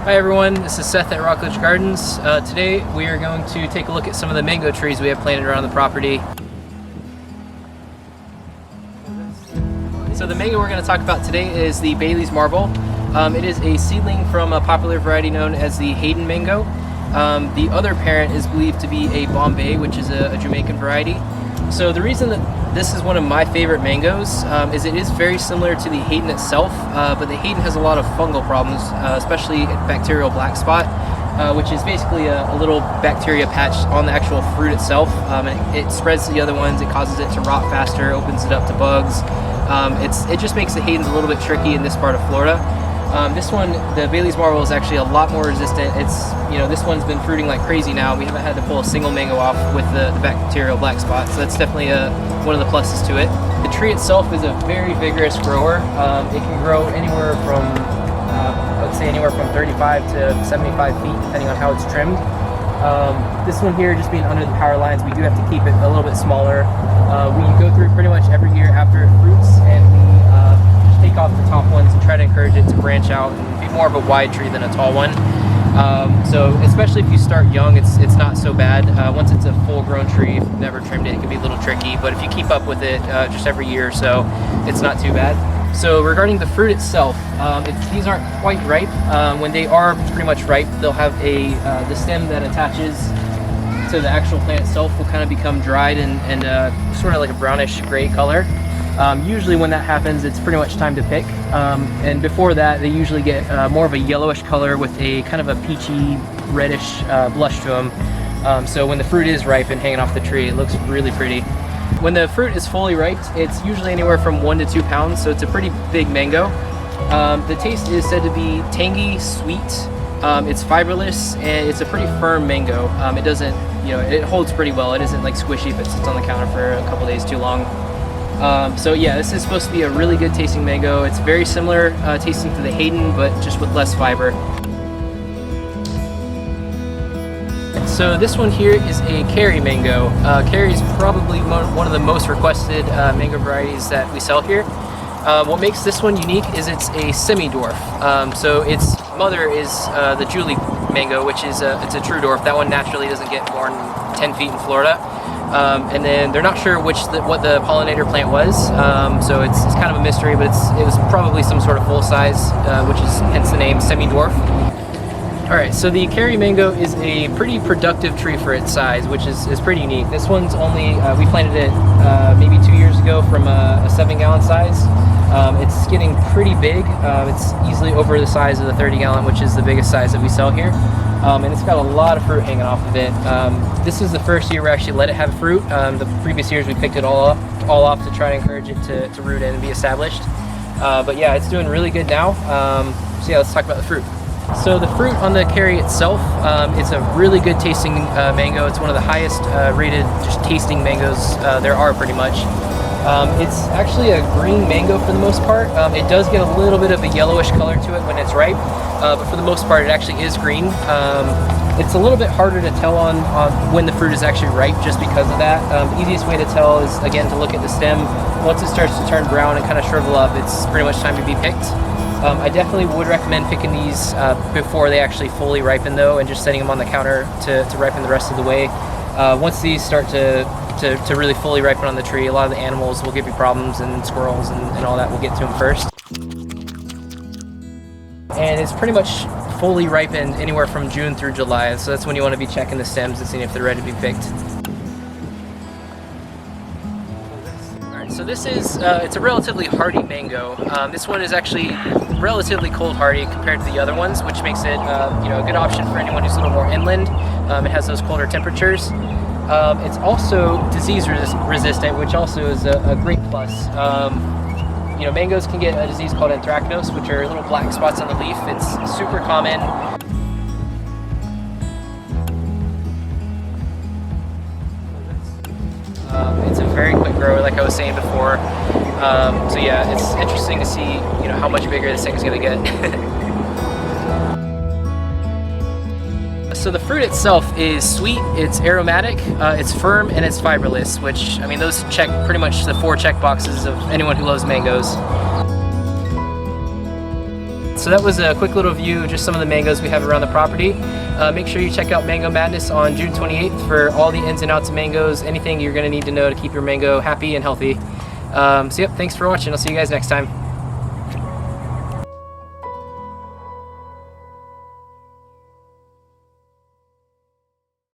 Hi everyone, this is Seth at Rockledge Gardens. Today we are going to take a look at some of the mango trees we have planted around the property. So the mango we're going to talk about today is the Bailey's Marble. It is a seedling from a popular variety known as the Hayden mango. The other parent is believed to be a Bombay, which is a Jamaican variety. So the reason that this is one of my favorite mangoes is it is very similar to the Hayden itself, but the Hayden has a lot of fungal problems, especially bacterial black spot, which is basically a little bacteria patch on the actual fruit itself. It spreads to the other ones, it causes it to rot faster, opens it up to bugs. It just makes the Haydens a little bit tricky in this part of Florida. This one, the Bailey's Marble, is actually a lot more resistant. This one's been fruiting like crazy now. We haven't had to pull a single mango off with the bacterial black spot, so that's definitely one of the pluses to it. The tree itself is a very vigorous grower. It can grow anywhere from, I would say anywhere from 35 to 75 feet, depending on how it's trimmed. This one here, just being under the power lines, we do have to keep it a little bit smaller. We go through it pretty much every year after it fruits, and we take off the top ones and try to encourage it to branch out and be more of a wide tree than a tall one. So especially if you start young, it's not so bad. Once it's a full-grown tree, if you've never trimmed it, it can be a little tricky. But if you keep up with it just every year or so, it's not too bad. So regarding the fruit itself, if these aren't quite ripe, when they are pretty much ripe, they'll have the stem that attaches to the actual plant itself will kind of become dried and sort of like a brownish gray color. Usually when that happens, it's pretty much time to pick. And before that, they usually get more of a yellowish color with a kind of a peachy, reddish blush to them. So when the fruit is ripe and hanging off the tree, it looks really pretty. When the fruit is fully ripe, it's usually anywhere from 1 to 2 pounds, so it's a pretty big mango. The taste is said to be tangy, sweet. It's fiberless, and it's a pretty firm mango. It doesn't, it holds pretty well. It isn't like squishy if it sits on the counter for a couple days too long. So yeah, this is supposed to be a really good tasting mango. It's very similar tasting to the Hayden, but just with less fiber. So this one here is a Carrie Mango. Carrie is probably one of the most requested mango varieties that we sell here. What makes this one unique is it's a semi-dwarf. So its mother is the Julie mango, which is it's a true dwarf. That one naturally doesn't get more than 10 feet in Florida. And then they're not sure what the pollinator plant was, so it's kind of a mystery, but it was probably some sort of full size, which is hence the name semi-dwarf. Alright, so the Carrie Mango is a pretty productive tree for its size, which is pretty unique. This one's only, we planted it maybe 2 years ago from a 7-gallon size. It's getting pretty big. It's easily over the size of the 30-gallon, which is the biggest size that we sell here. And it's got a lot of fruit hanging off of it. This is the first year we actually let it have fruit. The previous years we picked it all off to try to encourage it to root in and be established. But yeah, it's doing really good now. So yeah, let's talk about the fruit. So the fruit on the Carrie itself, it's a really good tasting mango. It's one of the highest rated just tasting mangoes there are pretty much. It's actually a green mango for the most part. It does get a little bit of a yellowish color to it when it's ripe, but for the most part it actually is green. It's a little bit harder to tell on when the fruit is actually ripe just because of that. The easiest way to tell is, again, to look at the stem. Once it starts to turn brown and kind of shrivel up, it's pretty much time to be picked. I definitely would recommend picking these before they actually fully ripen though, and just setting them on the counter to ripen the rest of the way. Once these start to really fully ripen on the tree, a lot of the animals will give you problems, and squirrels and all that will get to them first. And it's pretty much fully ripened anywhere from June through July, so that's when you want to be checking the stems and seeing if they're ready to be picked. Alright, so this is, it's a relatively hardy mango. This one is actually relatively cold hardy compared to the other ones, which makes it a good option for anyone who's a little more inland. It has those colder temperatures. It's also disease resistant, which also is a great plus. Mangoes can get a disease called anthracnose, which are little black spots on the leaf. It's super common. It's a very quick grower, like I was saying before. So yeah, it's interesting to see, how much bigger this thing's gonna get. So the fruit itself is sweet, it's aromatic, it's firm, and it's fiberless, which, those check pretty much the 4 check boxes of anyone who loves mangoes. So that was a quick little view of just some of the mangoes we have around the property. Make sure you check out Mango Madness on June 28th for all the ins and outs of mangoes, anything you're going to need to know to keep your mango happy and healthy. So yep, thanks for watching. I'll see you guys next time.